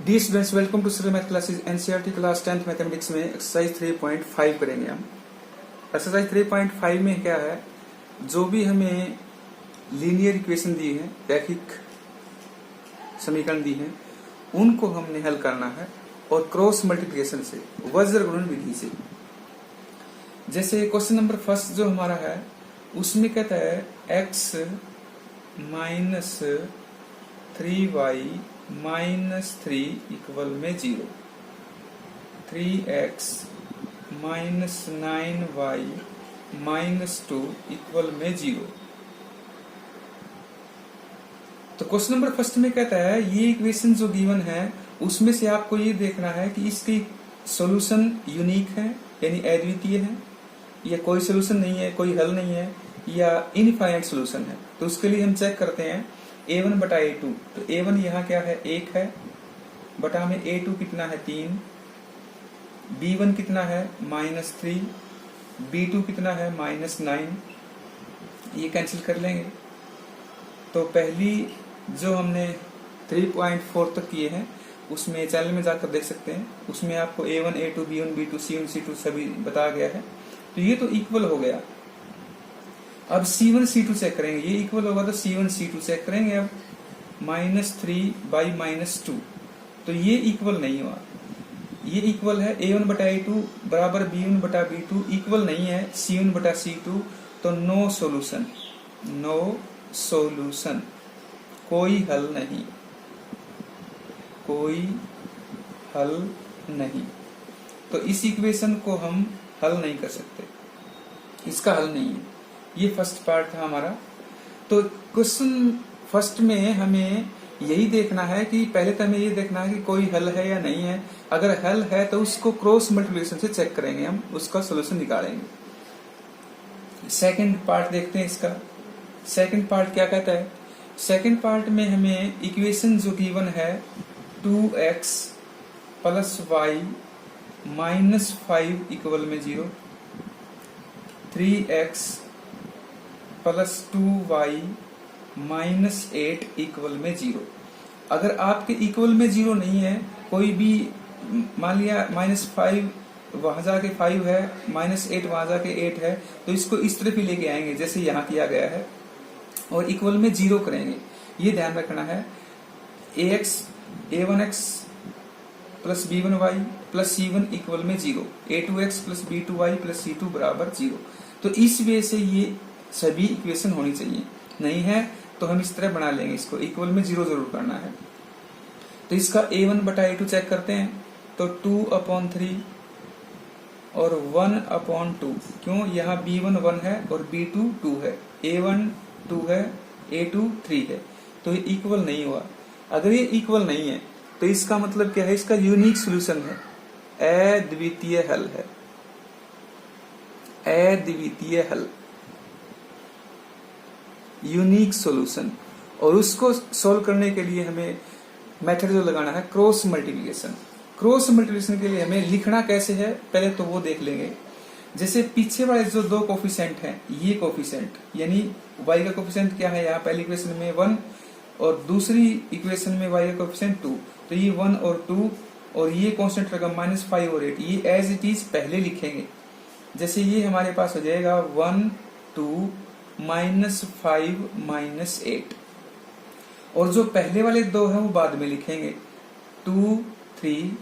D students, welcome to serial math classes. NCERT class 10th mathematics में exercise 3.5 करेंगे हम। Exercise 3.5 में क्या है, जो भी हमें लीनियर इक्वेशन दी है, रैखिक समीकरण दी है, उनको हमने हल करना है और क्रॉस मल्टीप्लिकेशन से, वज्र गुणन विधि से। जैसे क्वेश्चन नंबर फर्स्ट जो हमारा है उसमें कहता है x minus 3y minus 3 equal में 0, 3x minus 9y minus 2 equal में 0। तो क्वेश्चन नंबर फर्स्ट में कहता है ये इक्वेशन जो गिवन है उसमें से आपको ये देखना है कि इसकी सॉल्यूशन यूनिक है यानी अद्वितीय है, या कोई सॉल्यूशन नहीं है, कोई हल नहीं है, या इनफाइनाइट सॉल्यूशन है। तो उसके लिए हम चेक करते हैं a1 बटा a2। तो a1 यहाँ क्या है, 1 है, बटा में a2 कितना है, 3, b1 कितना है, -3, b2 कितना है, -9। ये कैंसिल कर लेंगे। तो पहली जो हमने 3.4 तक किए हैं उसमें चैनल में जाकर देख सकते हैं, उसमें आपको a1, a2, b1, b2, c1, c2 सभी बताया गया है। तो ये तो इक्वल हो गया। अब c1 c2 चेक करेंगे, ये इक्वल होगा तो c1 c2 चेक करेंगे। अब -3 बाई -2, तो ये इक्वल नहीं हुआ। ये इक्वल है a1 बटा a2 बराबर b1 बटा b2, इक्वल नहीं है c1 बटा c2। तो नो सॉल्यूशन, नो सॉल्यूशन, कोई हल नहीं, कोई हल नहीं। तो इस इक्वेशन को हम हल नहीं कर सकते, इसका हल नहीं है। ये फर्स्ट पार्ट था हमारा। तो क्वेश्चन फर्स्ट में हमें यही देखना है कि पहले तो हमें ये देखना है कि कोई हल है या नहीं है। अगर हल है तो उसको क्रॉस मल्टीप्लिकेशन से चेक करेंगे, हम उसका सॉल्यूशन निकालेंगे। सेकंड पार्ट देखते हैं इसका। सेकंड पार्ट क्या कहता है, सेकंड पार्ट में हमें इक्वेशन जो गिवन है 2x plus y minus 5 equal में 0, 3x plus 2y minus 8 equal में 0। अगर आपके इक्वल में 0 नहीं है, कोई भी मान लिया -5 वहां जाके 5 है, -8 वहां जाके 8 है, तो इसको इस तरफ ही लेके आएंगे जैसे यहाँ किया गया है और इक्वल में 0 करेंगे। ये ध्यान रखना है। a1x plus b1y plus c1 equal में 0, a2x plus b2y plus c2 बराबर 0। तो इस वे से ये सभी इक्वेशन होनी चाहिए। नहीं है तो हम इस तरह बना लेंगे, इसको इक्वल में 0 जरूर करना है। तो इसका a1 बटा a2 चेक करते हैं। तो 2/3 और 1/2। क्यों, यहाँ b1 1 है और b2 2 है, a1 2 है, a2 3 है। तो ये इक्वल नहीं हुआ। अगर ये इक्वल नहीं है तो इसका मतलब क्या है, इसका यूनिक सॉल्यूशन है, अद्वितीय हल है, अद्वितीय हल, यूनिक सॉल्यूशन। और उसको सॉल्व करने के लिए हमें मेथड जो लगाना है क्रॉस मल्टीप्लिकेशन। क्रॉस मल्टीप्लिकेशन के लिए हमें लिखना कैसे है पहले तो वो देख लेंगे। जैसे पीछे वाले जो दो कोफिशिएंट हैं, ये कोफिशिएंट यानी y का कोफिशिएंट क्या है, यहाँ पहली इक्वेशन में 1 और दूसरी इक्वेशन में y का कोफिशिएंट 2। तो ये 1 और 2 और ये कांस्टेंट रकम -5 और 8, ये एज इट इज पहले लिखेंगे। जैसे ये हमारे पास हो जाएगा 1 2 -5 -8, और जो पहले वाले दो हैं वो बाद में लिखेंगे, 2 3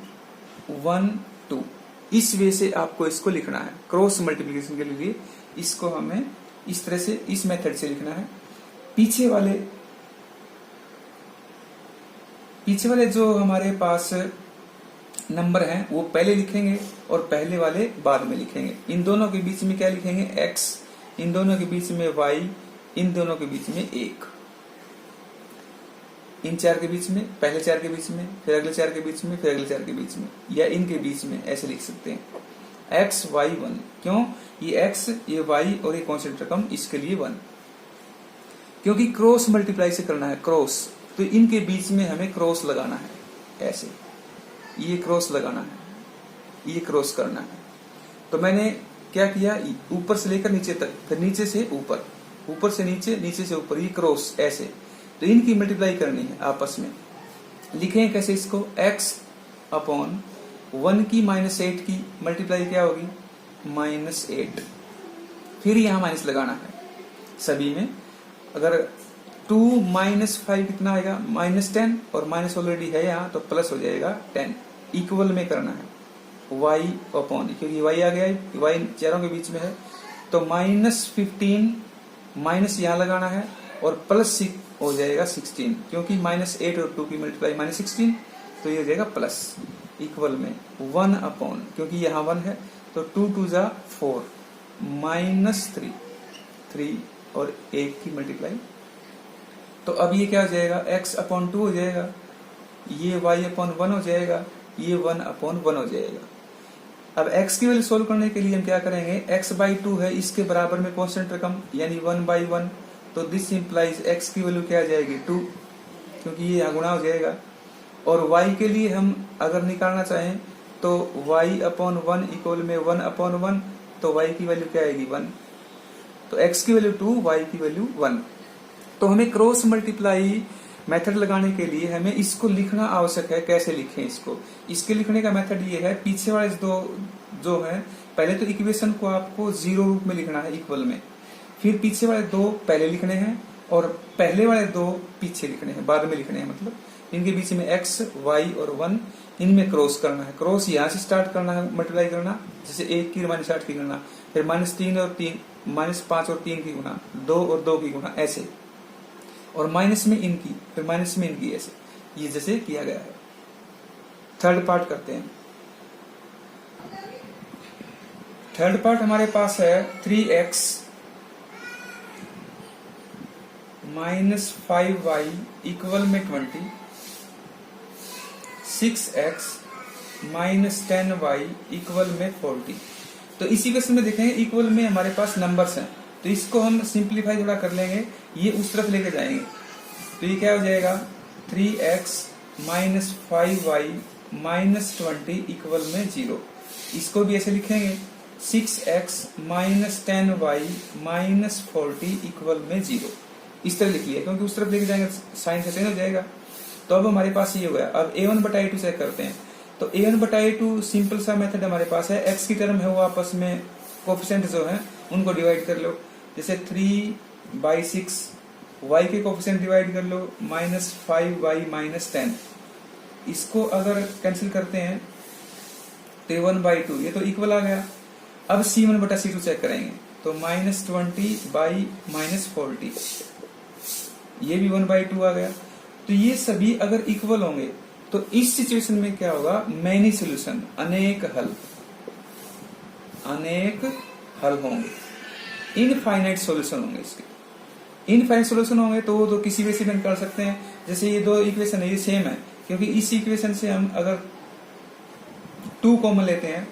1 2। इस वे से आपको इसको लिखना है। क्रॉस मल्टीप्लिकेशन के लिए इसको हमें इस तरह से, इस मेथड से लिखना है। पीछे वाले जो हमारे पास नंबर हैं वो पहले लिखेंगे और पहले वाले बाद में लिखेंगे। इन दोनों के बीच में क्या लिखेंगे, x, इन दोनों के बीच में y, इन दोनों के बीच में 1, इन चार के बीच में, पहले चार के बीच में, फिर अगले चार के बीच में, फिर अगले चार के बीच में, या इनके बीच में, ऐसे लिख सकते हैं x y 1। क्यों, ये x, ये y और ये कांस्टेंट रकम, इसके लिए 1, क्योंकि क्रॉस मल्टीप्लाई से करना है, क्रॉस। तो इनके बीच में हमें क्रॉस लगाना है, ऐसे ये क्रॉस लगाना है, ये क्रॉस करना है। तो मैंने क्या किया, ऊपर से लेकर नीचे तक, फिर नीचे से ऊपर, ऊपर से नीचे, नीचे से ऊपर, ये क्रॉस ऐसे। तो इनकी मल्टीप्लाई करनी है आपस में। लिखें कैसे इसको, x अपॉन 1 की -8 की मल्टीप्लाई क्या होगी, -8। फिर यहाँ माइनस लगाना है सभी में। अगर 2 - 5 कितना आएगा, -10, और माइनस ऑलरेडी है यहाँ तो प्लस हो जाएगा 10। इक्वल में करना है y अपॉन, क्योंकि y आ गया है, y चारों के बीच में है, तो -15 माइनस यहाँ लगाना है और प्लस हो जाएगा 16, क्योंकि -8 और 2 की मल्टीप्लाई -16, तो ये हो जाएगा प्लस। इक्वल में 1 अपॉन, क्योंकि यहाँ 1 है तो 2 2 जा 4, -3, 3 और 1 की मल्टीप्लाई, तो अब ये क्या हो जाएगा, x अपॉन 2 हो जाएगा, ये y अपॉन 1 हो जाएगा, ये 1 अपॉन 1 हो जाएगा। अब x की वैल्यू सोल्व करने के लिए हम क्या करेंगे, x/2 है, इसके बराबर में कांस्टेंट रकम यानी 1/1, तो दिस इंप्लाइज x की वैल्यू क्या आ जाएगी 2, क्योंकि ये यहाँ गुणा हो जाएगा। और y के लिए हम अगर निकालना चाहें तो y अपॉन 1 इक्वल में 1 अपॉन 1, तो y की वैल्यू क्या आएगी 1, तो x की वैल्यू 2, y की वैल्यू 1। तो हमें क्रॉस मल्टीप्लाई मेथड लगाने के लिए हमें इसको लिखना आवश्यक है। कैसे लिखें इसको, इसके लिखने का मेथड ये है, पीछे वाले दो जो है, पहले तो इक्वेशन को आपको 0 रूप में लिखना है इक्वल में, फिर पीछे वाले 2 पहले लिखने हैं और पहले वाले 2 पीछे लिखने हैं, बाद में लिखने हैं, मतलब इनके बीच में x, y और 1 इनमें क्रॉस करना है। क्रॉस यहाँ से स्टार्ट करना है मल्टीप्लाई करना, जैसे 1 की -8 की गणना, फिर -3 और 3, -5 और 3 की गुणा, 2 और 2 की गुणा, ऐसे, और माइनस में इनकी, फिर माइनस में इनकी, ऐसे ये जैसे किया गया है। थर्ड पार्ट करते हैं। थर्ड पार्ट हमारे पास है 3x -5y इक्वल में 20, 6x -10y इक्वल में 40। तो इसी क्वेश्चन में देखेंगे इक्वल में हमारे पास नंबर्स हैं, तो इसको हम सिंप्लीफाई थोड़ा कर लेंगे, ये उस तरफ लेके जाएंगे, तो ये क्या हो जाएगा 3x -5y -20 इक्वल में 0। इसको भी ऐसे लिखेंगे 6x -10y -40 इक्वल में 0। इस तरह लिख लिया, क्योंकि उस तरफ लेके जाएंगे साइन से चेंज हो जाएगा। तो अब हमारे पास ये हो गया। अब a1/a2 चेक करते हैं, तो a1/a2 सिंपल सा मेथड हमारे पास है, x की टर्म है वो आपस में कोफिशिएंट जो है उनको डिवाइड कर लो, जैसे 3/6, y के कोफिशिएंट डिवाइड कर लो, -5y -10, इसको अगर कैंसिल करते हैं तो 1/2, ये तो इक्वल आ गया। अब c1/c2 चेक करेंगे, तो -20/-40, ये भी 1/2 आ गया। तो ये सभी अगर इक्वल होंगे तो इस सिचुएशन में क्या होगा, मैनी सोल्यूशन, अनेक हल होंगे, इनफाइनाइट सॉल्यूशन होंगे। इसके इनफाइनाइट सॉल्यूशन होंगे तो किसी वे से भी निकाल सकते हैं। जैसे ये 2 इक्वेशन है, ये सेम है, क्योंकि इस इक्वेशन से हम अगर 2 कॉमन लेते हैं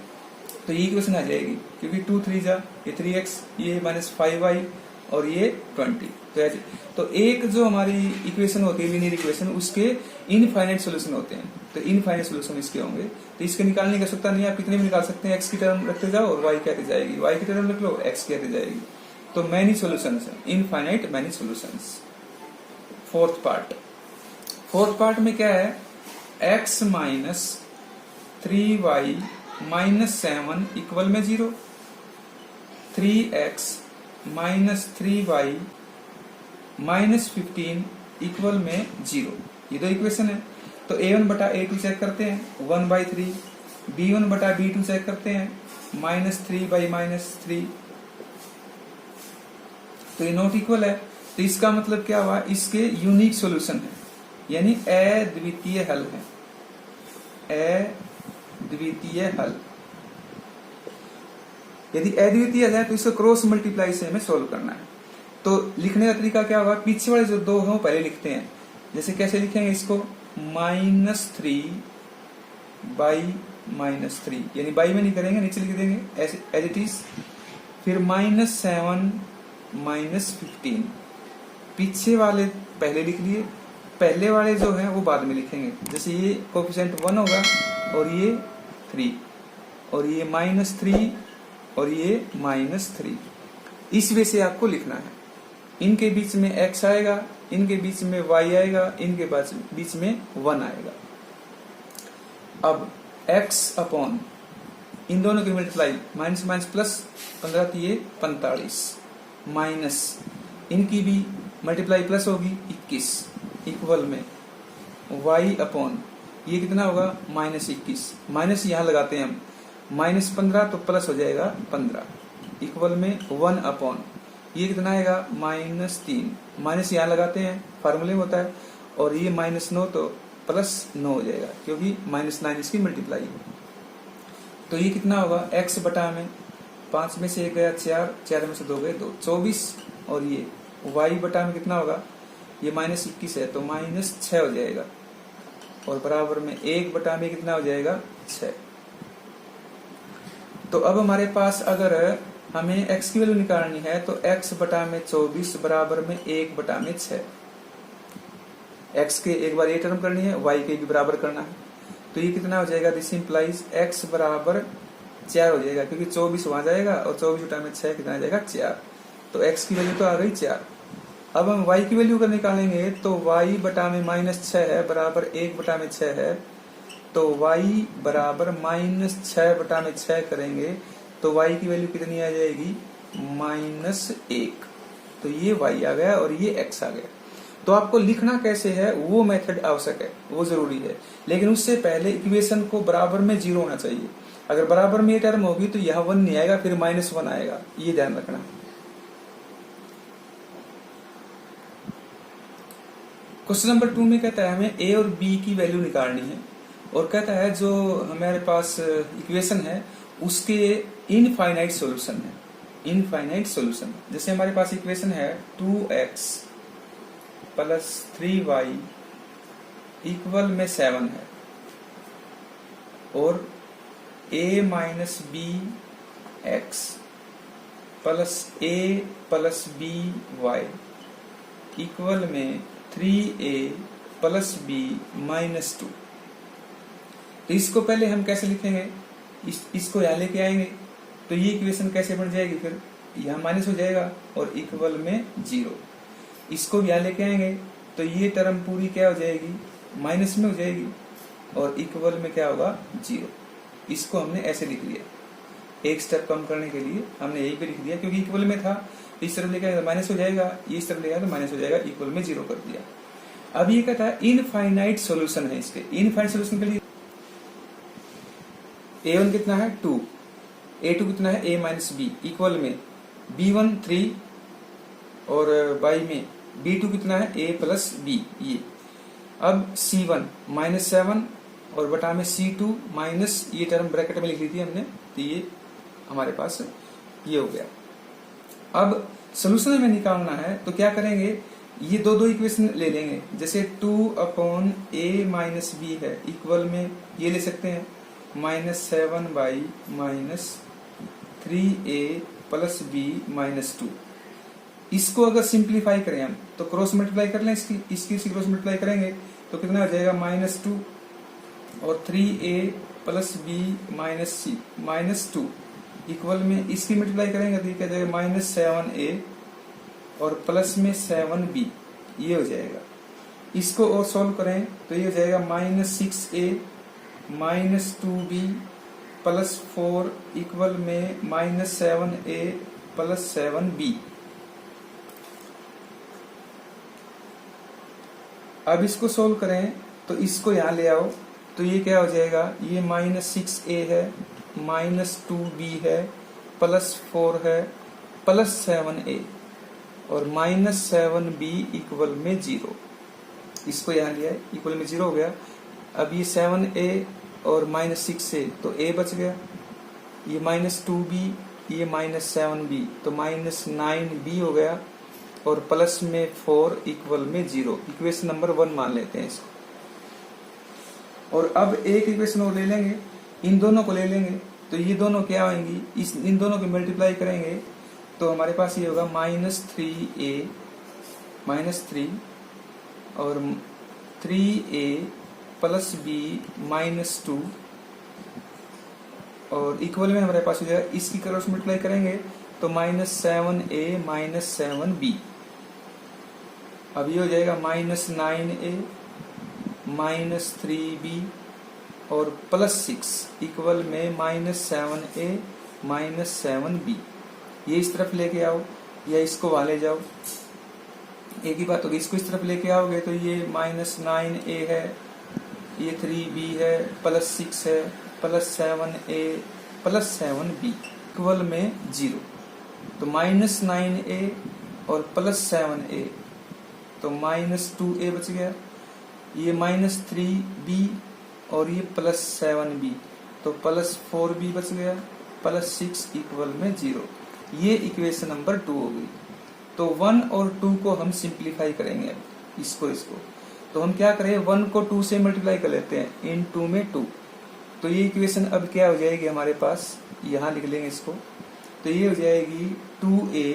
तो ये इक्वेशन आ जाएगी, क्योंकि 2 3 जा, ये 3x, ये -5y और ये 20। तो एक जो हमारी इक्वेशन होती है लीनियर इक्वेशन, उसके इनफाइनाइट सॉल्यूशन होते हैं, तो इनफाइनाइट सॉल्यूशन इसके होंगे। तो इसके निकालने की आवश्यकता नहीं है, आप कितने भी निकाल सकते हैं, x की टर्म रखते जाओ और y क्या आती जाएगी, y की टर्म रख लो, x क्या आती जाएगी। तो मैनी सॉल्यूशंस है, infinite many solutions. Fourth part में क्या है, x -3y -7 इक्वल में 0, 3x -3y -15 इक्वल में 0, ये 2 इक्वेशन है। तो a1/a2 चेक करते हैं 1/3, b1/b2 चेक करते हैं -3/-3, तो ये नॉट इक्वल है। तो इसका मतलब क्या हुआ, इसके यूनिक सॉल्यूशन है, यानी अद्वितीय हल है, अद्वितीय हल। यदि अद्वितीय है तो इसको क्रॉस मल्टीप्लाई से हमें सोल्व करना है। तो लिखने का तरीका क्या होगा, पीछे वाले जो 2 हैं वो पहले लिखते हैं, जैसे कैसे लिखेंगे इसको, -3/-3, यानी बाई में नहीं करेंगे, नीचे लिख देंगे एज इट इज। फिर -7 -15, पीछे वाले पहले लिख लिए, पहले वाले जो हैं वो बाद में लिखेंगे, जैसे ये कोफिशिएंट 1 होगा और ये 3 और ये -3 और ये -3, इस वे से आपको लिखना है। इनके बीच में x आएगा, इनके बीच में y आएगा, इनके बीच में 1 आएगा। अब x अपॉन इन दोनों की multiply, minus minus plus, 15 तिये 45, minus इनकी भी मल्टीप्लाई प्लस होगी 21, इक्वल में y अपॉन ये कितना होगा -21, माइनस यहाँ लगाते हैं हम, -15 तो प्लस हो जाएगा 15, इक्वल में 1 अपॉन ये कितना आएगा -3, माइनस यहाँ लगाते हैं, फार्मूले में होता है, और ये -9 तो +9 हो जाएगा क्योंकि -9 इसकी मल्टीप्लाई है। तो ये कितना होगा x बटा में 5 में से 1 गया 4, 4 में से 2 गए 2, 24, और ये y बटा में कितना होगा, ये -21 है तो -6 हो जाएगा, और बराबर में 1 बटा में कितना हो जाएगा 6। तो अब हमारे पास अगर हमें x की वैल्यू निकालनी है तो x बटा में 24 बराबर में 1 बटा में 6, x के एक बार ये टर्म करनी है, y के भी बराबर करना है, तो ये कितना हो जाएगा, दिस इंप्लाइज x बराबर 4 हो जाएगा क्योंकि 24 वहां जाएगा और 24 बटा में 6 कितना आ जाएगा 4, तो x की वैल्यू तो आ गई 4। अब हम y की वैल्यू कर निकालेंगे तो y बटा में -6 है बराबर 1 बटा में 6 है, तो y बराबर -6 बटा में 6 करेंगे तो y की वैल्यू कितनी आ जाएगी -1, तो ये y आ गया और ये x आ गया। तो आपको लिखना कैसे है वो मेथड आवश्यक है, वो जरूरी है, लेकिन उससे पहले इक्वेशन को बराबर में 0 होना चाहिए। अगर बराबर में ये टर्म होगी तो यहाँ 1 नहीं आएगा, फिर -1 आएगा, ये ध्यान रखना। क्वेश्चन नंबर 2 में कहता है हमें a और b की वैल्यू निकालनी है, और कहता है जो हमारे पास इक्वेशन है उसके इनफाइनाइट सॉल्यूशन है, इनफाइनाइट सॉल्यूशन। जैसे हमारे पास इक्वेशन है 2x प्लस 3y इक्वल में 7 है, और a minus B X plus a plus B Y equal में 3a प्लस b माइनस 2। तो इसको पहले हम कैसे लिखेंगे, इसको यहाँ लेके आएंगे तो ये इक्वेशन कैसे बन जाएगी, फिर यहाँ माइनस हो जाएगा और इक्वल में 0। इसको यहाँ लेके आएंगे तो ये टर्म पूरी क्या हो जाएगी, माइनस में हो जाएगी, और इक्वल में क्या होगा 0। इसको हमने ऐसे लिख लिया, एक स्टेप कम करने के लिए हमने यही पे लिख दिया क्योंकि इक्वल में था, इस तरफ लेके आएगा तो माइनस हो जाएगा, ये इस तरफ लेगा तो माइनस हो जाएगा, इक्वल में 0 कर दिया। अब ये कहता है इनफाइनाइट सॉल्यूशन है इसके। इनफाइनाइट सॉल्यूशन के लिए a1 कितना है 2, a2 कितना है a माइनस बी इक्वल में b1 3, और बाई में b2 कितना है a प्लस बी। ये अब c1 -7 और बटा में c2 माइनस, ये टर्म ब्रैकेट में लिख ली थी हमने, तो ये हमारे पास ये हो गया। अब सोल्यूशन हमें निकालना है तो क्या करेंगे, ये दो इक्वेशन ले लेंगे, जैसे 2/a माइनस बी है इक्वल में ये ले सकते हैं -7 by -3a plus B minus 2। इसको अगर सिंप्लीफाई करें हम तो क्रॉस मल्टीप्लाई कर लें, इसकी क्रॉस मल्टीप्लाई करेंगे तो कितना हो जाएगा -2 और 3a plus B minus 2 equal में इसकी मल्टीप्लाई करेंगे तो ये क्या जाएगा -7a और प्लस में 7b, ये हो जाएगा। इसको और सॉल्व करें तो ये हो जाएगा -6a minus 2b plus 4 equal में -7a प्लस 7b। अब इसको सोल्व करें तो इसको यहाँ ले आओ तो ये क्या हो जाएगा, ये -6a है -2b है प्लस 4 है प्लस 7a और -7b इक्वल में 0। इसको यहाँ लिया इक्वल में 0 हो गया। अब ये 7a और -6a तो a बच गया, ये -2b ये -7b तो -9b हो गया, और प्लस में 4 इक्वल में 0। इक्वेशन नंबर 1 मान लेते हैं इसको। और अब एक इक्वेशन और ले लेंगे, इन दोनों को ले लेंगे तो ये दोनों क्या आएंगी, इन दोनों को मल्टीप्लाई करेंगे तो हमारे पास ये होगा -3a -3 और 3a प्लस b -2 और इक्वल में हमारे पास हो जाएगा, इसकी क्रॉस मल्टीप्लाई करेंगे तो -7a -7b। अब ये हो जाएगा -9a -3b और +6 इक्वल में -7a -7b। ये इस तरफ लेके आओ या इसको वहां ले जाओ, एक ही बात होगी। इसको इस तरफ लेके आओगे तो ये -9a है, ये 3b है, +6 है, +7a +7b इक्वल में 0। तो -9a और +7a तो -2a बच गया, ये -3b और ये +7b तो +4b बच गया, +6 इक्वल में 0। ये इक्वेशन नंबर 2 हो गई। तो 1 और 2 को हम सिंप्लीफाई करेंगे, इसको तो हम क्या करें, 1 को 2 से मल्टीप्लाई कर लेते हैं, इन 2 में 2। तो ये इक्वेशन अब क्या हो जाएगी हमारे पास, यहां लिख लेंगे इसको। तो ये हो जाएगी 2a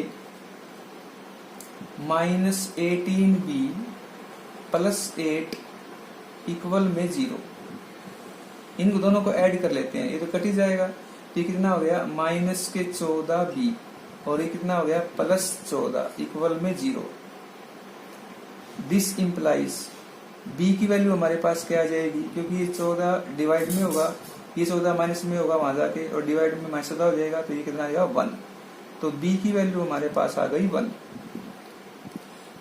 -18b +8 इक्वल में 0। इन दोनों को ऐड कर लेते हैं, ये तो कट ही जाएगा। ये कितना हो गया, -14b और ये कितना हो गया, +14 इक्वल में 0। दिस इम्प्लाइज b की वैल्यू हमारे पास क्या आ जाएगी, क्योंकि ये 14 डिवाइड में होगा, ये 14 माइनस में होगा वहां जाके, और डिवाइड में -14 हो जाएगा, तो ये कितना आएगा 1। तो b की वैल्यू हमारे पास आ गई 1।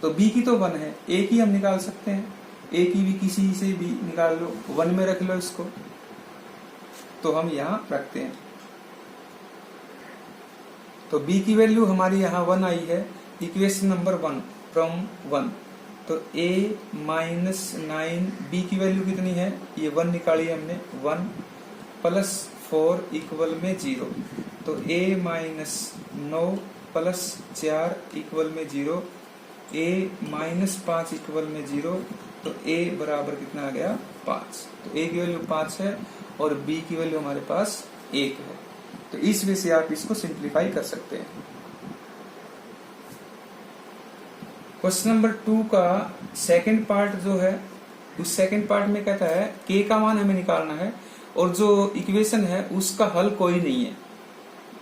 तो b की तो 1 है, a की हम निकाल सकते हैं, a की भी किसी से भी निकाल लो, 1 में रख लो इसको। तो हम यहाँ रखते हैं, तो b की वैल्यू हमारी यहाँ 1 आई है। इक्वेशन नंबर 1 फ्रॉम 1, तो a -9 b की वैल्यू कितनी है, ये 1 निकाली हमने, 1 +4 इक्वल में 0। तो a -9 +4 इक्वल में 0, a -5 इक्वल में 0। तो a बराबर कितना आ गया, 5। तो a की वैल्यू 5 है और b की वैल्यू हमारे पास 1 है। तो इस वे से आप इसको सिंप्लीफाई कर सकते हैं। क्वेश्चन नंबर 2 का सेकंड पार्ट जो है, उस सेकंड पार्ट में कहता है k का मान हमें निकालना है और जो इक्वेशन है उसका हल कोई नहीं है।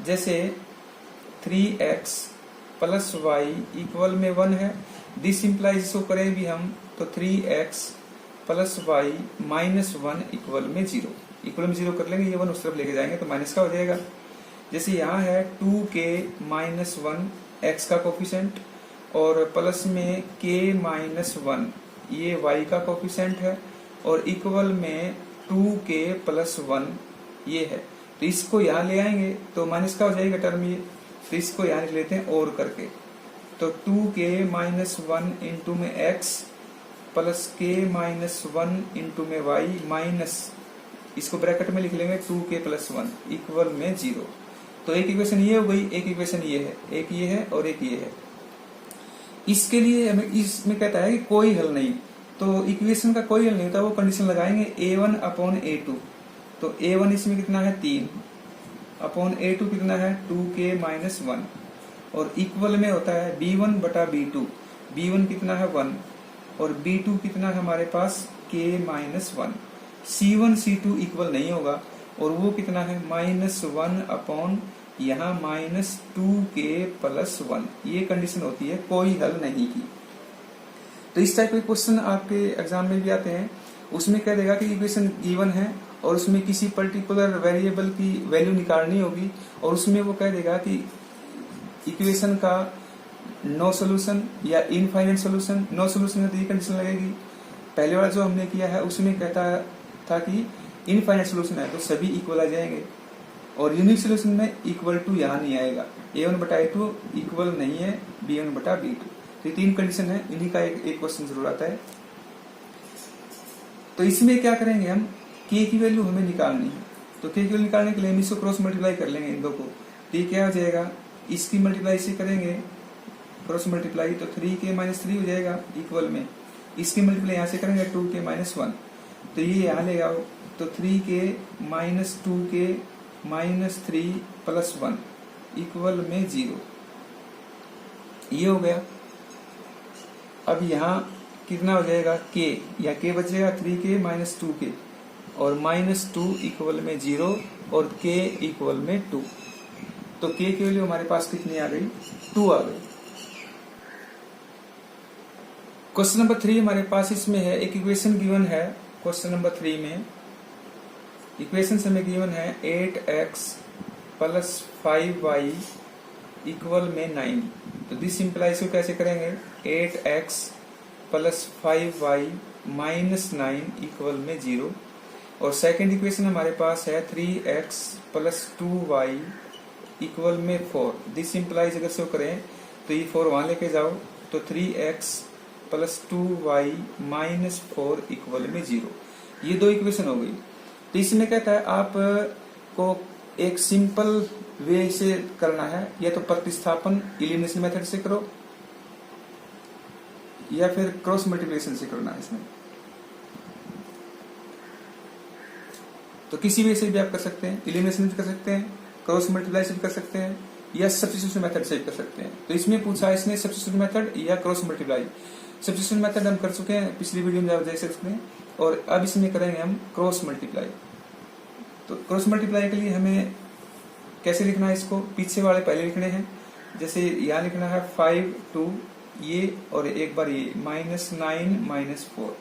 जैसे 3x + y इक्वल में 1 है, दिस इम्प्लाइज, इसको करें भी हम तो 3x + y -1 इक्वल में 0। इक्वल में 0 कर लेंगे, ये 1 उस तरफ लेके जाएंगे तो माइनस का हो जाएगा। जैसे यहाँ है 2k -1 x का कोफिशिएंट और प्लस में k -1 ये y का कोफिशिएंट है और इक्वल में 2k + 1 ये है। तो इसको यहाँ ले आएंगे तो माइनस का हो जाएगा टर्म ये, तो इसको यहाँ लिख लेते हैं और करके। तो 2k -1 इंटू में x प्लस k -1 इंटू में y माइनस, इसको ब्रैकेट में लिख लेंगे 2k + 1 इक्वल में 0। तो एक इक्वेशन ये हो गई, एक इक्वेशन ये है, एक ये है और एक ये है। इसके लिए हमें इसमें कहता है कि कोई हल नहीं, तो इक्वेशन का कोई हल नहीं होता, वो कंडीशन लगाएंगे a1/a2। तो a1 इसमें कितना है 3/a2 कितना है 2k - 1 और इक्वल में होता है b1/b2। b1 कितना है 1 और b2 कितना है हमारे पास k -1। c1 c2 इक्वल नहीं होगा और वो कितना है -1 यहाँ -2k + 1। ये कंडीशन होती है कोई हल नहीं की। तो इस टाइप के क्वेश्चन आपके एग्जाम में भी आते हैं। उसमें कह देगा कि इक्वेशन गिवन है और उसमें किसी पर्टिकुलर वेरिएबल की वैल्यू निकालनी होगी और उसमें वो कह देगा कि इक्वेशन का नो सोल्यूशन या इनफाइनाइट सोल्यूशन। नो सोल्यूशन है तो ये कंडीशन लगेगी। पहले वाला जो हमने किया है उसमें कहता था कि इनफाइनाइट सोल्यूशन है तो सभी इक्वल आ जाएंगे और यूनिक सोल्यूशन में इक्वल टू यहाँ नहीं आएगा, a1/a2 इक्वल नहीं है b1/b2। तो ये 3 कंडीशन है, इन्हीं का एक क्वेश्चन जरूर आता है। तो इसमें क्या करेंगे हम, k की वैल्यू हमें निकालनी है। तो k की वैल्यू निकालने के लिए हम इसको क्रॉस मल्टीप्लाई कर लेंगे इन दो को। तो क्या हो जाएगा, इसकी मल्टीप्लाई से करेंगे क्रॉस मल्टीप्लाई तो 3k - 3 हो जाएगा इक्वल में, इसकी मल्टीप्लाई यहाँ से करेंगे 2k - 1 तो ये यहाँ ले आओ तो 3k - 2k - 3 + 1 इक्वल में 0। ये हो गया। अब यहाँ कितना हो जाएगा k, या k बचेगा 3k - 2k और -2 इक्वल में 0 और k इक्वल में 2। तो k की वैल्यू हमारे पास कितनी आ गई, 2 आ गई। क्वेश्चन नंबर 3 हमारे पास इसमें है, एक इक्वेशन गिवन है क्वेश्चन नंबर 3 में। इक्वेशन हमें गिवन है 8x प्लस 5y इक्वल में 9। तो दिस इम्प्लाइज को कैसे करेंगे, 8x plus 5y minus 9 equal में 0। और सेकेंड इक्वेशन हमारे पास है 3x प्लस 2y इक्वल में 4। दिस इम्प्लाइज अगर शो करें तो ये 4 वहां लेके जाओ, तो 3x plus 2y minus 4 equal में 0। ये दो इक्वेशन हो गई। तो इसमें कहता है आप को एक सिंपल वे से करना है, या तो प्रतिस्थापन एलिमिनेशन मेथड से करो या फिर क्रॉस मल्टीप्लिकेशन से करना है इसमें। तो किसी वे से भी आप कर सकते हैं, एलिमिनेशन भी कर सकते हैं, क्रॉस मल्टीप्लिकेशन भी कर सकते हैं, या सब्स्टिट्यूशन मेथड से भी कर सकते हैं। तो इसमें पूछा इसने सब्स्टिट्यूशन मेथड या क्रॉस मल्टीप्लाई। सब्स्टिट्यूशन मेथड हम कर चुके हैं पिछली वीडियो में, आप देख सकते हैं। और अब इसमें करेंगे हम क्रॉस मल्टीप्लाई। तो क्रॉस मल्टीप्लाई के लिए हमें कैसे लिखना है, इसको पीछे वाले पहले लिखने हैं। जैसे यहाँ लिखना है 5 2 ये, और एक बार ये -9 -4,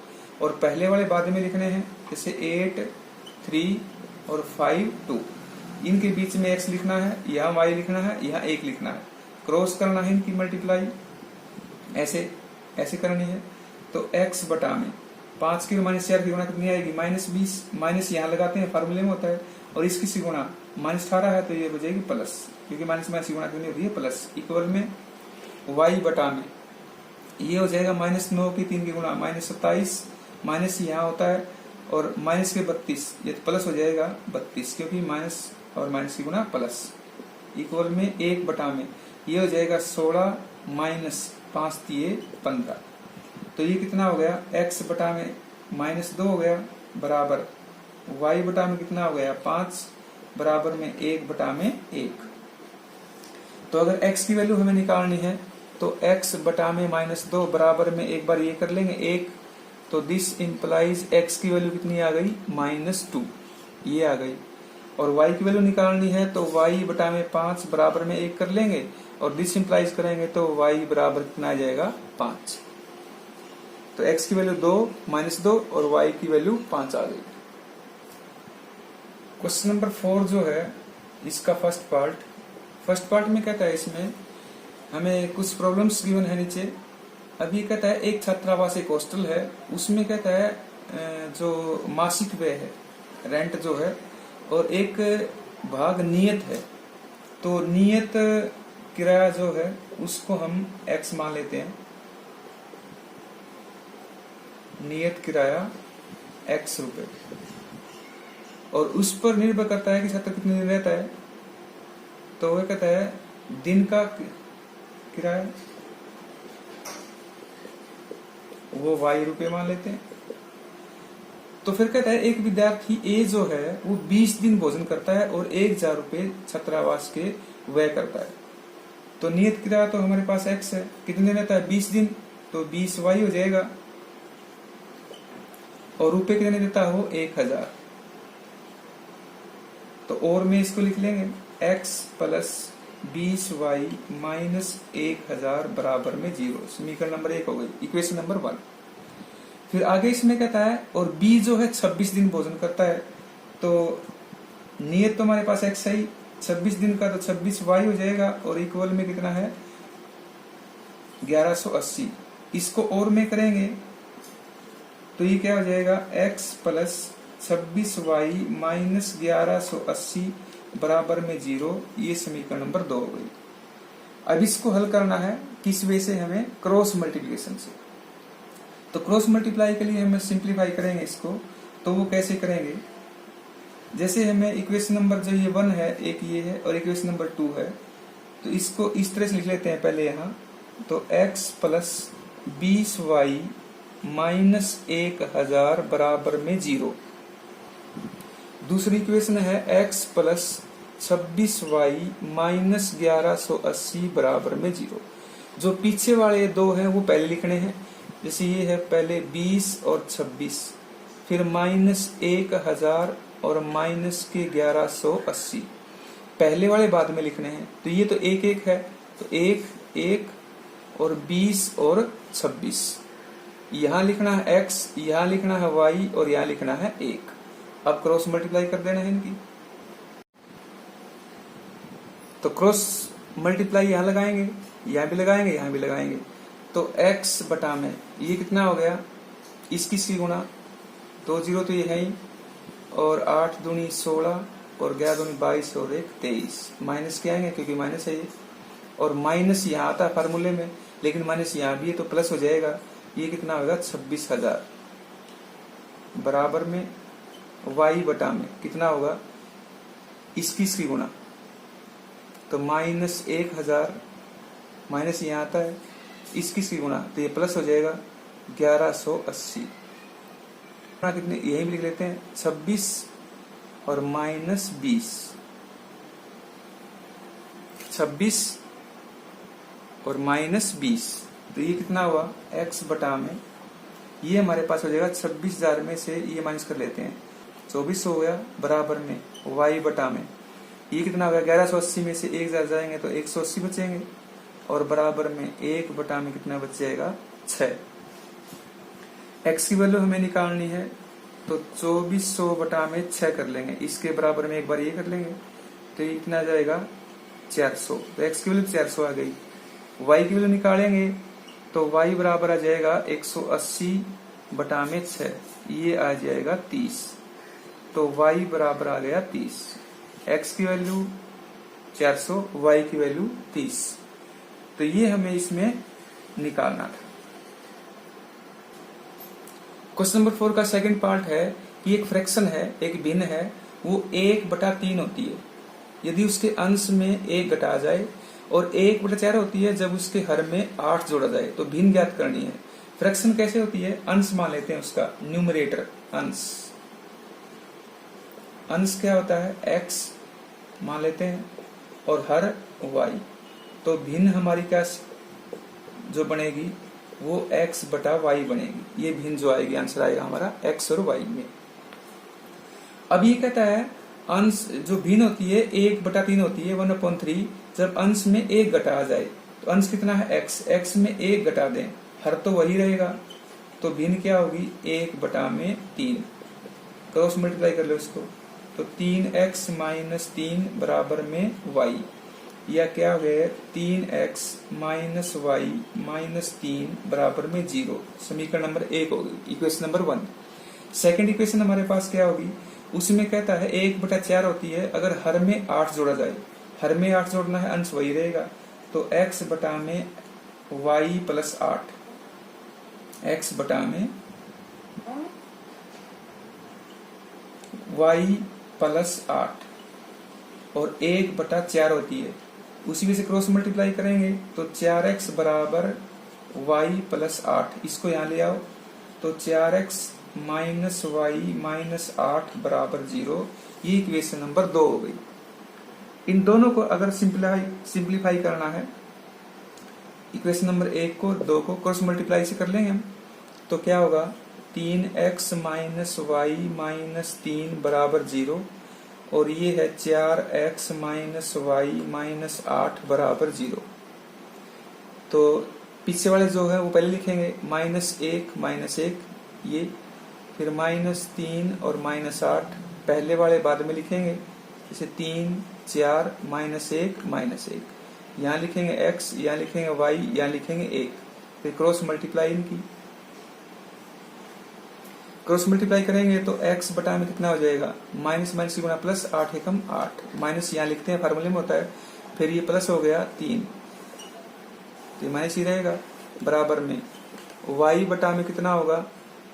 और पहले वाले बाद में लिखने हैं, जैसे 8 3 और 5 2। इनके बीच में x लिखना है, यहाँ y लिखना है, यहाँ 1 लिखना है। क्रॉस करना है इनकी मल्टीप्लाई, ऐसे ऐसे करनी है। तो x बटा में 5 की -4 की गुणा कितनी आएगी, -20। माइनस यहाँ लगाते हैं, फार्मूले में होता है। और इसकी सी गुणा -18 है, तो ये हो जाएगी प्लस, क्योंकि माइनस की गुणा कितनी होती है, प्लस। इक्वल में y बटा में ये हो जाएगा -9 की 3 की गुणा -27, माइनस यहाँ होता है, और माइनस के 32, ये तो प्लस हो जाएगा 32, क्योंकि माइनस और माइनस की गुणा प्लस। इक्वल में 1 बटा में ये हो जाएगा 16 माइनस 5 दिए 15। तो ये कितना हो गया, x बटा में -2 हो गया, बराबर y बटा में कितना हो गया 5, बराबर में 1 बटा में 1। तो अगर x की वैल्यू हमें निकालनी है तो x बटा में -2 बराबर में एक बार ये कर लेंगे 1। तो दिस इंप्लाइज x की वैल्यू कितनी आ गई, -2, ये आ गई। और y की वैल्यू निकालनी है तो y बटा में 5 बराबर में 1 कर लेंगे, और दिस इंप्लाइज करेंगे तो y बराबर कितना आ जाएगा, 5। तो x की वैल्यू 2 -2 और y की वैल्यू 5 आ गई। क्वेश्चन नंबर 4 जो है इसका फर्स्ट पार्ट में कहता है, इसमें हमें कुछ प्रॉब्लम्स गिवन है नीचे। अभी कहता है एक छात्रावास एक हॉस्टल है, उसमें कहता है जो मासिक व्यय है, रेंट जो है, और एक भाग नियत है। तो नियत किराया जो है उसको हम x मान लेते हैं। नियत किराया x रुपए, और उस पर निर्भर करता है कि छात्र कितने दिन रहता है। तो वह कहता है दिन का किराया, वो y रुपए मान लेते हैं। तो फिर कहता है एक विद्यार्थी A जो है वो 20 दिन भोजन करता है और 1000 रुपए छात्रावास के व्यय करता है। तो नियत किराया तो हमारे पास x है, कितने दिन रहता है, 20 दिन, तो 20 y हो जाएगा। और रुपए कितने देता है वो, 1000। तो और में इसको लिख लेंगे x प्लस 20y माइनस 1000 बराबर में 0। समीकरण नंबर 1 हो गई, इक्वेशन नंबर 1। फिर आगे इसमें कहता है और b जो है 26 दिन भोजन करता है। तो नियत तो हमारे पास x है, 26 दिन का, तो 26y हो जाएगा, और इक्वल में कितना है 1180। इसको और में करेंगे तो ये क्या हो जाएगा, x प्लस 26y माइनस 1180 बराबर में 0। ये समीकरण नंबर 2 हो गई। अब इसको हल करना है किस वे से, हमें क्रॉस मल्टीप्लिकेशन से। तो क्रॉस मल्टीप्लाई के लिए हमें सिंप्लीफाई करेंगे इसको, तो वो कैसे करेंगे, जैसे हमें इक्वेशन नंबर जो ये 1 है, एक ये है, और इक्वेशन नंबर 2 है, तो इसको इस तरह से लिख लेते हैं पहले यहाँ। तो x प्लस 20y माइनस 1000 बराबर में 0। दूसरी इक्वेशन है x प्लस 26y माइनस 1180 बराबर में 0। जो पीछे वाले दो हैं वो पहले लिखने हैं, जैसे ये है पहले 20 और 26, फिर माइनस 1000 और माइनस के 1180, पहले वाले बाद में लिखने हैं। तो ये तो 1 1 है, तो 1 1 और 20 और 26, यहाँ लिखना है x, यहाँ लिखना है y और यहाँ लिखना है 1। अब क्रॉस मल्टीप्लाई कर देना है इनकी। तो क्रॉस मल्टीप्लाई यहाँ लगाएंगे, यहाँ भी लगाएंगे, यहाँ भी लगाएंगे। तो x बटा में ये कितना हो गया, इसकी गुणा, 2 0 तो ये है ही, और 8 दूनी 16 और 11 दूनी 22 और 1 23। माइनस के आएंगे क्योंकि माइनस है ये, और माइनस यहाँ आता है फार्मूले में, लेकिन माइनस यहाँ भी है तो प्लस हो जाएगा। ये कितना होगा 26,000 बराबर में y बटा में कितना होगा, इसकी गुणा, तो -1000 माइनस यहाँ आता है, इसकी गुणा, तो ये प्लस हो जाएगा 1180। कितने यही भी लिख लेते हैं, 26 और -20, 26 और -20, तो ये कितना हुआ x बटा में, ये हमारे पास हो जाएगा 26,000 में से ये माइनस कर लेते हैं, 24 हो गया बराबर में y बटा में, ये कितना होगा 1180 में से 1000 जाएंगे तो 180 बचेंगे, और बराबर में 1 बटा में कितना बच जाएगा 6। x की वैल्यू हमें निकालनी है, तो 2400 बटा में 6 कर लेंगे, इसके बराबर में एक बार ये कर लेंगे, तो ये कितना जाएगा 400। तो x की वैल्यू 400 आ गई। y की वैल्यू निकालेंगे तो y बराबर आ जाएगा 180 बटा में 6, ये आ जाएगा 30। तो y बराबर आ गया 30। x की वैल्यू 400, y की वैल्यू 30। तो ये हमें इसमें निकालना था। क्वेश्चन नंबर 4 का सेकंड पार्ट है कि एक फ्रैक्शन है, एक भिन्न है, वो 1/3 होती है यदि उसके अंश में 1 घटा जाए, और 1/4 होती है जब उसके हर में 8 जोड़ा जाए। तो भिन्न ज्ञात करनी है। फ्रैक्शन कैसे होती है, अंश मान लेते हैं उसका, न्यूमरेटर अंश। अंश क्या होता है, x मान लेते हैं और हर y। तो भिन्न हमारी क्या जो बनेगी वो x बटा y बनेगी। ये भिन्न जो आएगी, आंसर आएगा हमारा x और y में। अब ये कहता है अंश जो भिन्न होती है 1/3 होती है 1/3, जब अंश में 1 घटा जाए, तो अंश कितना है x, x में 1 घटा दें, हर तो वही रहेगा, तो भिन्न क्या होगी 1/3। क्रॉस मल्टीप्लाई कर लो इसको, तो 3x - 3 बराबर में y, या क्या हो गया 3x - y - 3 बराबर में 0। समीकरण नंबर 1 होगी, इक्वेशन नंबर 1। सेकंड इक्वेशन हमारे पास क्या होगी, उसमें कहता है 1/4 होती है अगर हर में 8 जोड़ा जाए, हर में 8 जोड़ना है, अंश वही रहेगा, तो x बटा में y + 8, x बटा में y + 8, और 1/4 होती है, उसी में से क्रॉस मल्टीप्लाई करेंगे तो 4x बराबर y + 8, इसको यहाँ ले आओ, तो 4x - y - 8 बराबर 0। ये इक्वेशन नंबर 2 हो गई। इन दोनों को अगर सिंप्लीफाई करना है, इक्वेशन नंबर 1 को 2 को क्रॉस मल्टीप्लाई से कर लेंगे हम, तो क्या होगा 3x - y - 3 बराबर 0, और ये है 4x - y - 8 बराबर 0। तो पीछे वाले जो है वो पहले लिखेंगे, -1 ये, फिर -3 और -8 पहले वाले बाद में लिखेंगे, जैसे 3 4 -1 यहाँ लिखेंगे x, यहाँ लिखेंगे y, यहाँ लिखेंगे 1, फिर क्रॉस मल्टीप्लाई इनकी। क्रॉस मल्टीप्लाई करेंगे तो x बटा में कितना हो जाएगा, माइनस की गुणा प्लस, 8 एकम 8, माइनस यहाँ लिखते हैं फार्मूले में होता है, फिर ये प्लस हो गया 3, तो माइनस ही रहेगा, बराबर में y बटा में कितना होगा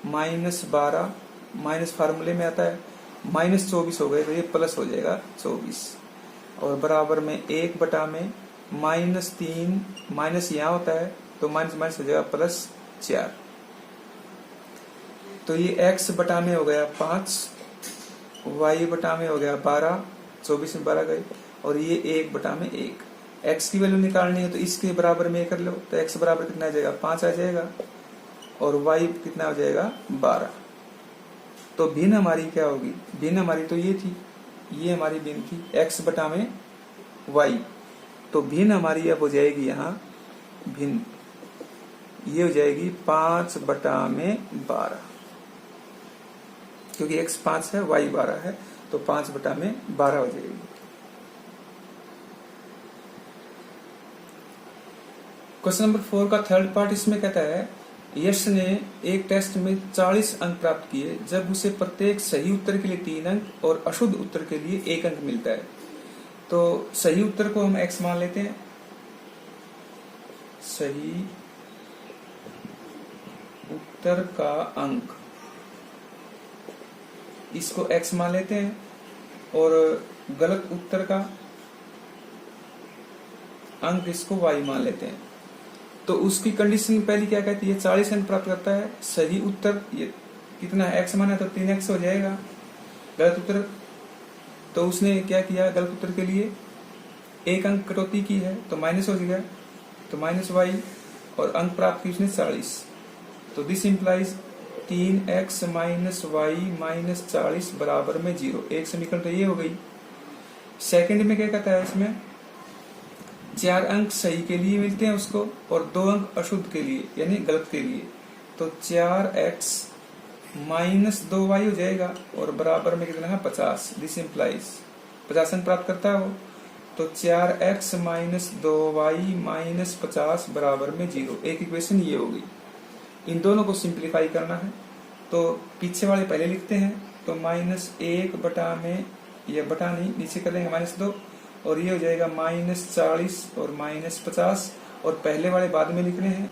-12, माइनस फार्मूले में आता है, -24 हो गए, तो ये प्लस हो जाएगा 24, और बराबर में 1 बटा में -3, माइनस यहाँ होता है तो माइनस हो जाएगा +4। तो ये x बटा में हो गया 5, y बटा में हो गया 12, 24 में 12 गए, और ये 1 बटा में 1। x की वैल्यू निकालनी है तो इसके बराबर में कर लो, तो x बराबर कितना आ जाएगा 5 आ जाएगा, और y कितना हो जाएगा 12। तो भिन्न हमारी क्या होगी, भिन्न हमारी तो ये थी, ये हमारी भिन्न थी x बटा में y, तो भिन्न हमारी अब हो जाएगी यहाँ भिन्न ये हो जाएगी 5/12, क्योंकि x 5 है y 12 है, तो 5/12 हो जाएगी। क्वेश्चन नंबर 4 का थर्ड पार्ट इसमें कहता है यश ने एक टेस्ट में 40 अंक प्राप्त किए जब उसे प्रत्येक सही उत्तर के लिए 3 अंक और अशुद्ध उत्तर के लिए 1 अंक मिलता है। तो सही उत्तर को हम x मान लेते हैं, सही उत्तर का अंक इसको x मान लेते हैं, और गलत उत्तर का अंक इसको y मान लेते हैं। तो उसकी कंडीशन पहली क्या कहती है, 40 अंक प्राप्त करता है, सही उत्तर ये कितना है x माना है तो 3x हो जाएगा, गलत उत्तर तो उसने क्या किया, गलत उत्तर के लिए 1 अंक कटौती की है तो माइनस हो गया, तो -y, और अंक प्राप्त की उसने 40। तो दिस इंप्लाइज 3x - y - 40 बराबर में 0। एक समीकरण तो ये हो गई। सेकंड में क्या कहता है, इसमें 4 अंक सही के लिए मिलते हैं उसको और 2 अंक अशुद्ध के लिए यानी गलत के लिए। तो 4x - 2y हो जाएगा और बराबर में कितना है 50। दिस इंप्लाइज 50 अंक प्राप्त करता है वो। तो 4x - 2y - 50 बराबर में 0। एक इक्वेशन ये होगी। इन दोनों को सिंप्लीफाई करना है तो पीछे वाले पहले लिखते हैं, तो -1 बटा में, ये बटा नहीं नीचे कर देंगे -2, और ये हो जाएगा -40 और -50, और पहले वाले बाद में लिखने हैं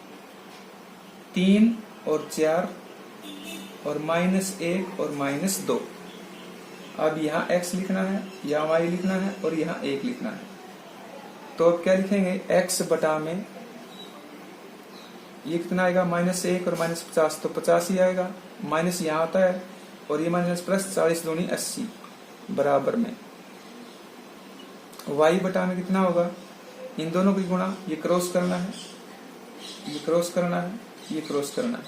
3 और 4 और -1 और -2। अब यहाँ x लिखना है, यहाँ y लिखना है और यहाँ 1 लिखना है। तो अब क्या लिखेंगे, x बटा में ये कितना आएगा -1 और -50, तो 50 ही आएगा, माइनस यहाँ आता है और ये माइनस प्लस 40 दूनी 80 बराबर में y बटा में कितना होगा, इन दोनों की गुणा, ये क्रॉस करना है, ये क्रॉस करना है, ये क्रॉस करना है,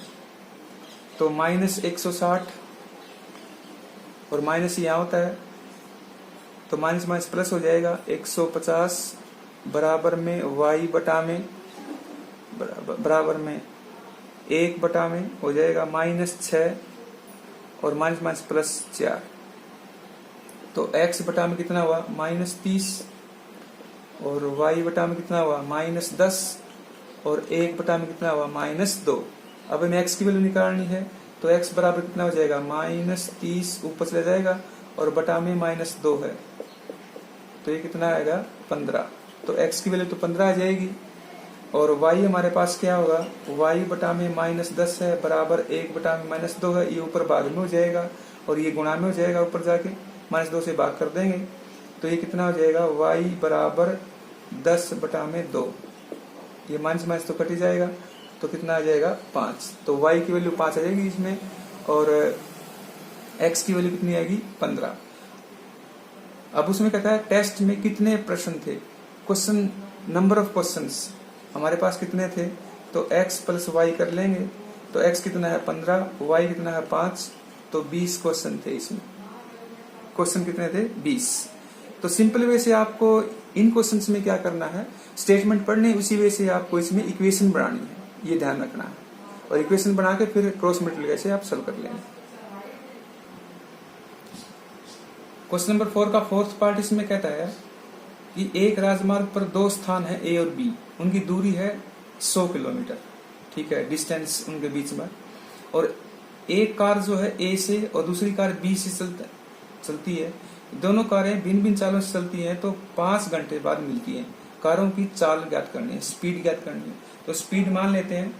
तो -160 और माइनस यहाँ होता है तो माइनस माइनस प्लस हो जाएगा 150 बराबर में y बटा में बराबर में 1 बटा में हो जाएगा -6 और माइनस माइनस प्लस 4। तो x बटा में कितना हुआ -30 और y बटा में कितना हुआ -10 और 1 बटा में कितना हुआ -2। अब हमें x की वैल्यू निकालनी है तो x बराबर कितना हो जाएगा -30 ऊपर चला जाएगा और बटा में -2 है तो ये कितना आएगा 15। तो x की वैल्यू तो 15 आ जाएगी और y हमारे पास क्या होगा, y बटा में -10 है बराबर 1 बटा में -2 है, ये ऊपर भाग में हो जाएगा और ये गुणा में हो जाएगा, ऊपर जाके -2 से भाग कर देंगे तो ये कितना हो जाएगा y बराबर 10 बटा में 2, ये माइनस माइनस तो कट ही जाएगा तो कितना आ जाएगा 5। तो y की वैल्यू 5 आ जाएगी इसमें और x की वैल्यू कितनी आएगी 15। अब उसमें कहता है टेस्ट में कितने प्रश्न थे, क्वेश्चन नंबर ऑफ क्वेश्चंस हमारे पास कितने थे, तो x प्लस y कर लेंगे तो x कितना है 15, y कितना है 5, तो 20 क्वेश्चन थे इसमें। क्वेश्चन कितने थे 20। तो सिंपल वे से आपको इन क्वेश्चंस में क्या करना है, स्टेटमेंट पढ़ने, उसी वे से आपको इसमें इक्वेशन बनानी है, ये ध्यान रखना है और इक्वेशन बना के फिर क्रॉस मल्टीप्लिकेशन से आप सॉल्व कर लेंगे। क्वेश्चन नंबर 4 का फोर्थ पार्ट इसमें कहता है कि एक राजमार्ग पर 2 स्थान है A और B, उनकी दूरी है 100 किलोमीटर, ठीक है, डिस्टेंस उनके बीच में, और एक कार जो है A से और दूसरी कार B से चलती है। दोनों कारें भिन्न भिन्न चालों से चलती हैं तो 5 घंटे बाद मिलती हैं। कारों की चाल ज्ञात करनी है, स्पीड ज्ञात करनी है, तो स्पीड मान लेते हैं।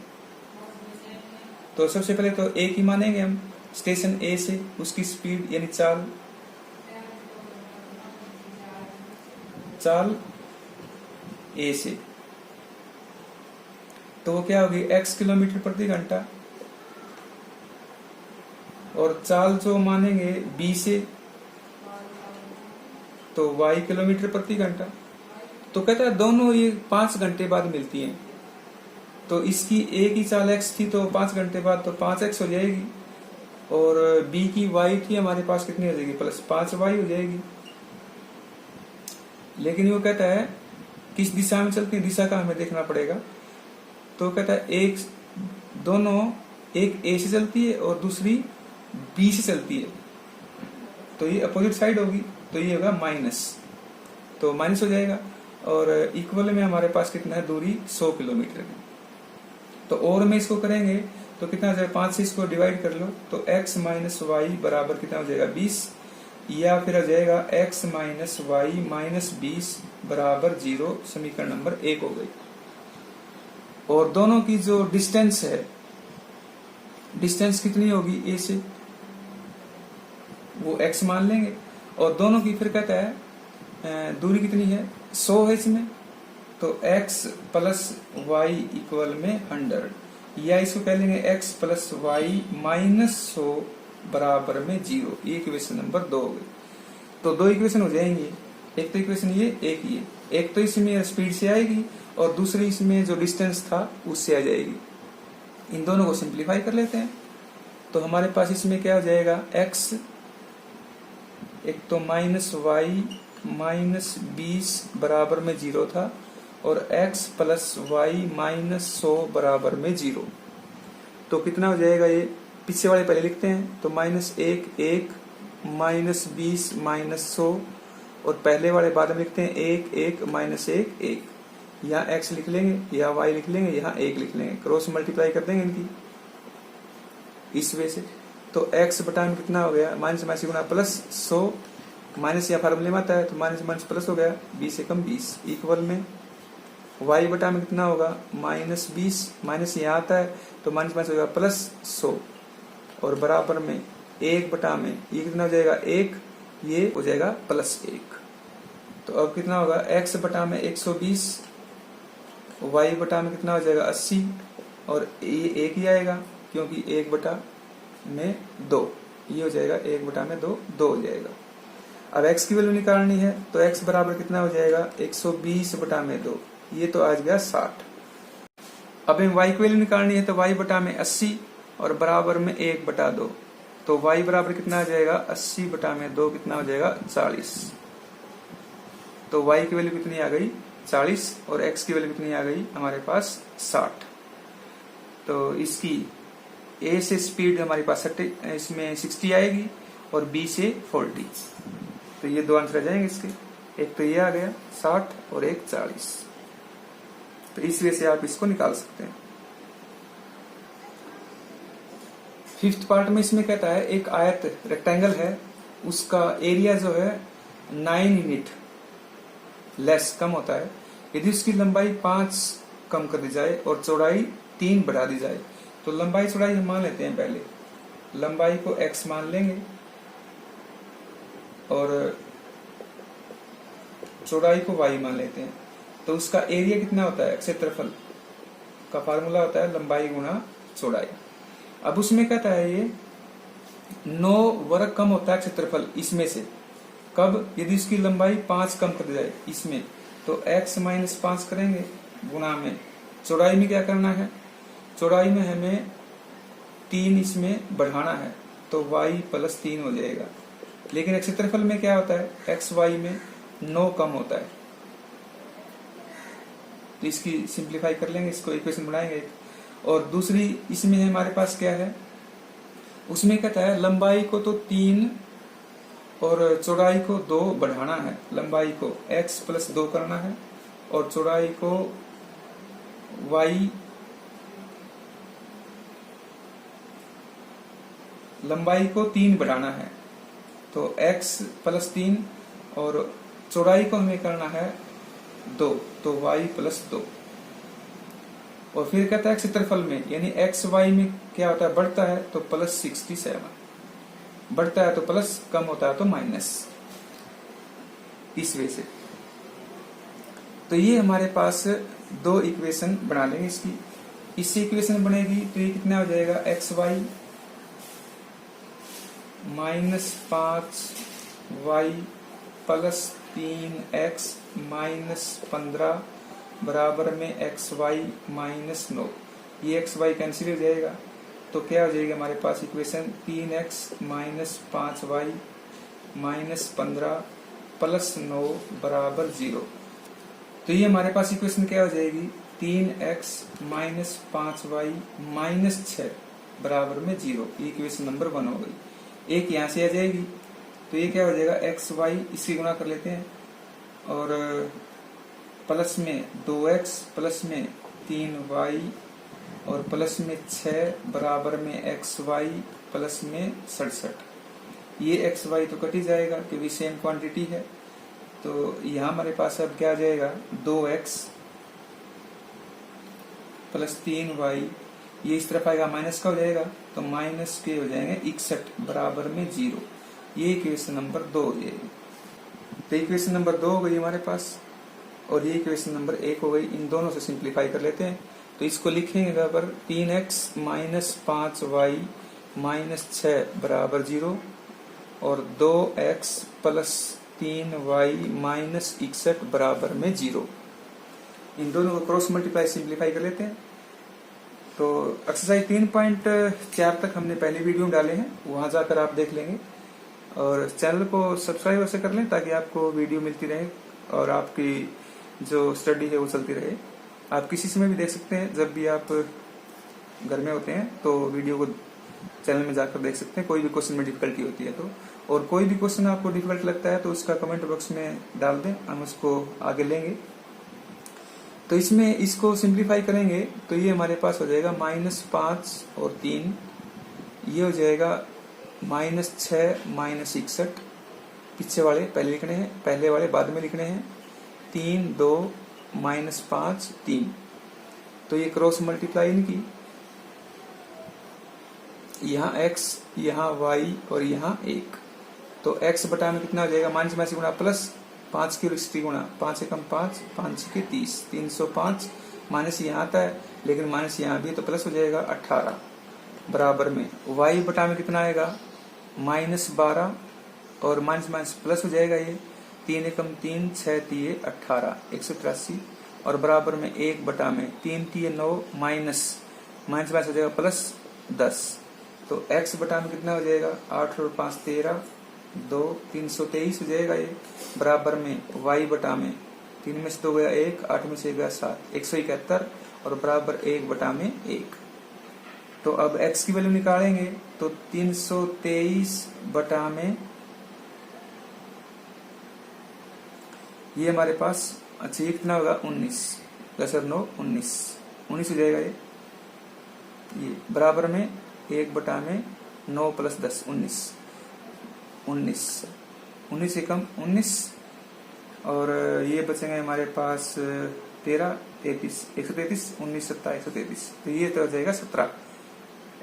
तो सबसे पहले तो A की मानेंगे हम, स्टेशन A से उसकी स्पीड यानी चाल A से, तो वो क्या होगी x किलोमीटर प्रति घंटा, और चाल जो मानेंगे B से तो y किलोमीटर प्रति घंटा। तो कहता है दोनों ये 5 घंटे बाद मिलती हैं, तो इसकी A की चाल x थी तो 5 घंटे बाद तो 5x हो जाएगी और B की y थी हमारे पास कितनी हो जाएगी +5y हो जाएगी। लेकिन वो कहता है किस दिशा में चलती है, दिशा का हमें देखना पड़ेगा। तो कहता है एक दोनों एक ए से चलती है और दूसरी बी से चलती है, तो ये अपोजिट साइड होगी, तो ये होगा माइनस, तो माइनस हो जाएगा। और इक्वल में हमारे पास कितना है दूरी 100 किलोमीटर है। तो और में इसको करेंगे तो कितना हो जाएगा, 5 से इसको डिवाइड कर लो तो x माइनस वाई बराबर कितना हो जाएगा 20, या फिर हो जाएगा x माइनस वाई माइनस 20 बराबर 0। समीकरण नंबर 1 हो गई। और दोनों की जो डिस्टेंस है, डिस्टेंस कितनी होगी a से, वो x मान लेंगे। और दोनों की फिर कहता है दूरी कितनी है 100 है इसमें, तो x प्लस वाई इक्वल में 100, या इसको कह लेंगे x प्लस वाई माइनस 100 बराबर में 0। ये इक्वेशन नंबर 2 हो गई। तो 2 इक्वेशन हो जाएंगी, एक तो इक्वेशन ये, एक ये, एक तो इसमें स्पीड से आएगी और दूसरी इसमें जो डिस्टेंस था उससे आ जाएगी। इन दोनों को सिंप्लीफाई कर लेते हैं तो हमारे पास इसमें क्या हो जाएगा, x एक तो माइनस वाई माइनस 20 बराबर में 0 था और x प्लस वाई माइनस 100 बराबर में 0। तो कितना हो जाएगा, ये पीछे वाले पहले लिखते हैं, तो माइनस 1 1 माइनस 20 माइनस 100, और पहले वाले बाद में लिखते हैं 1 1 माइनस 1 1। यहाँ x लिख लेंगे, यहाँ y लिख लेंगे, यहाँ 1 लिख लेंगे, क्रॉस मल्टीप्लाई कर देंगे इनकी इस वे से। तो x बटा में कितना हो गया, माइनस माइनस गुना प्लस 100, माइनस या फार्मूले में आता है तो माइनस माइनस प्लस हो गया, 20 से कम 20 इक्वल में y बटा में कितना होगा माइनस 20, माइनस यहाँ आता है तो माइनस माइनस होगा प्लस 100, और बराबर में 1 बटा में ये कितना हो जाएगा 1, ये हो जाएगा प्लस 1। तो अब कितना होगा x बटा में 120, y बटा में कितना हो जाएगा 80, और ये 1 ही आएगा क्योंकि 1 बटा में 2, ये हो जाएगा 1 बटा में 2 2 हो जाएगा। अब x की वैल्यू निकालनी है तो x बराबर कितना हो जाएगा 120 बटा में 2, ये तो आ गया 60। अब इन y की वैल्यू निकालनी है तो y बटा में 80 और बराबर में 1 बटा 2, तो y बराबर कितना आ जाएगा 80 बटा में 2 कितना हो जाएगा 40। तो y की वैल्यू कितनी आ गई 40 और x की वैल्यू कितनी आ गई हमारे पास 60। तो इसकी a से स्पीड हमारे पास इसमें 60 आएगी और b से 40। तो ये 2 आंसर आ जाएंगे इसके, एक तो ये आ गया 60 और एक 40। तो इस वजह से आप इसको निकाल सकते हैं। 5th पार्ट में इसमें कहता है एक आयत रेक्टेंगल है, उसका एरिया जो है 9 यूनिट लेस कम होता है यदि उसकी लंबाई 5 कम कर दी जाए और चौड़ाई 3 बढ़ा दी जाए। तो लंबाई चौड़ाई हम मान लेते हैं, पहले लंबाई को x मान लेंगे और चौड़ाई को y मान लेते हैं। तो उसका एरिया कितना होता है, क्षेत्रफल का फार्मूला होता है लंबाई गुणा चौड़ाई। अब उसमें कहता है ये 9 वर्ग कम होता है क्षेत्रफल इसमें से, कब, यदि इसकी लंबाई 5 कम कर दी जाए इसमें, तो x माइनस 5 करेंगे गुणा में चौड़ाई में क्या करना है, चौड़ाई में हमें 3 इसमें बढ़ाना है तो y प्लस 3 हो जाएगा। लेकिन क्षेत्रफल में क्या होता है, एक्स वाई में 9 कम होता है। तो इसकी सिंप्लीफाई कर लेंगे, इसको इक्वेशन बनाएंगे। और दूसरी इसमें हमारे पास क्या है, उसमें कहता है लंबाई को तो 3 और चौड़ाई को 2 बढ़ाना है। लंबाई को x प्लस 2 करना है और चौड़ाई को y, लंबाई को 3 बढ़ाना है तो x प्लस 3 और चौड़ाई को हमें करना है 2 तो y प्लस 2। और फिर कहता है क्षेत्रफल में, यानी एक्स वाई में क्या होता है, बढ़ता है तो प्लस 67, बढ़ता है तो प्लस, कम होता है तो माइनस, इस वे से। तो ये हमारे पास 2 इक्वेशन बना लेंगे इसकी। इससे इक्वेशन बनेगी तो ये कितना हो जाएगा, X Y minus 5 Y plus 3x minus 15 बराबर में एक्स वाई माइनस 9। ये एक्स वाई कैंसिल हो जाएगा तो क्या हो जाएगा हमारे पास equation, 3x minus 5y minus 15 plus 9 बराबर 0। तो ये हमारे पास इक्वेशन क्या हो जाएगी, 3x माइनस 5y माइनस 6 बराबर में 0। इक्वेशन नंबर 1 हो गई। एक यहाँ से आ जाएगी तो ये क्या हो जाएगा, एक्स वाई इसकी गुणा कर लेते हैं और प्लस में 2x प्लस में 3y और प्लस में 6 बराबर में xy प्लस में 67। ये xy तो कट ही जाएगा क्योंकि सेम क्वांटिटी है। तो यहाँ हमारे पास अब क्या आ जाएगा, 2x प्लस 3y, ये इस तरफ आएगा माइनस का हो जाएगा तो माइनस के हो जाएंगे 61 बराबर में 0। ये इक्वेशन नंबर 2 हो जाएगी। तो इक्वेशन नंबर 2 हो गई हमारे पास और ये इक्वेशन नंबर 1 हो गई। इन दोनों से सिंप्लीफाई कर लेते हैं तो इसको लिखेंगे बराबर 3x माइनस 5y माइनस 6 बराबर 0 और 2x प्लस 3y माइनस 61 बराबर में 0। इन दोनों को क्रॉस मल्टीप्लाई सिंप्लीफाई कर लेते हैं। तो एक्सरसाइज 3.4 तक हमने पहले वीडियो में डाले हैं, वहां जाकर आप देख लेंगे और चैनल को सब्सक्राइब ऐसे कर लें ताकि आपको वीडियो मिलती रहे और आपकी जो स्टडी है वो चलती रहे। आप किसी समय भी देख सकते हैं, जब भी आप घर में होते हैं तो वीडियो को चैनल में जाकर देख सकते हैं। कोई भी क्वेश्चन में डिफिकल्टी होती है तो, और कोई भी क्वेश्चन आपको डिफिकल्ट लगता है तो उसका कमेंट बॉक्स में डाल दें, हम उसको आगे लेंगे। तो इसमें इसको सिंप्लीफाई करेंगे तो ये हमारे पास हो जाएगा -5 और 3, ये हो जाएगा -6 माइनस 61। पीछे वाले पहले लिखने हैं, पहले वाले बाद में लिखने हैं। 3 2 -5 3। तो ये क्रॉस मल्टीप्लाई इनकी, यहाँ x यहाँ y और यहाँ 1। तो x बटा में कितना हो जाएगा, माइनस में गुणा प्लस 5 की रिश्ती गुणा 5 एकम 5 5 के 30 305 माइनस यहाँ आता है लेकिन माइनस यहाँ भी तो प्लस हो जाएगा 18 बराबर में y बटा में कितना आएगा -12 और माइनस माइनस प्लस हो जाएगा। ये 3 एकम 3 6 3 18 183 और बराबर में 1 बटा में 3 3 9 माइनस माइनस माइनस हो जाएगा प्लस 10। तो x बटा में कितना हो जाएगा 8 और 5 13 2 323 हो जाएगा। ये बराबर में y बटा में 3 में से 2 गया 1 8 में से गया 7 171 और बराबर 1 बटा में 1। तो अब x की वैल्यू निकालेंगे तो 323 बटा में ये हमारे पास अच्छा ये कितना होगा 19 10 और 9 19 हो जाएगा। ये बराबर में 1 बटा में 9 प्लस 10 19 एकम 19 और ये बचेंगे हमारे पास 13 33 133 19 17 133। तो ये तो हो जाएगा 17।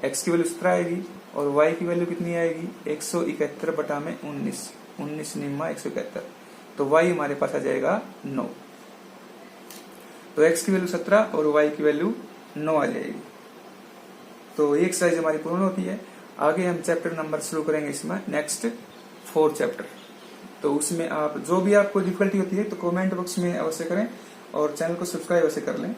x की वैल्यू 17 आएगी और y की वैल्यू कितनी आएगी 171 बटा में 19 निम्मा 171। तो y हमारे पास आ जाएगा 9। तो x की वैल्यू 17 और y की वैल्यू 9 आ जाएगी। तो ये एक्सरसाइज हमारी पूर्ण होती है। आगे हम चैप्टर नंबर शुरू करेंगे इसमें नेक्स्ट 4 चैप्टर। तो उसमें आप जो भी आपको डिफिकल्टी होती है तो कमेंट बॉक्स में अवश्य करें और चैनल को सब्सक्राइब अवश्य कर लें।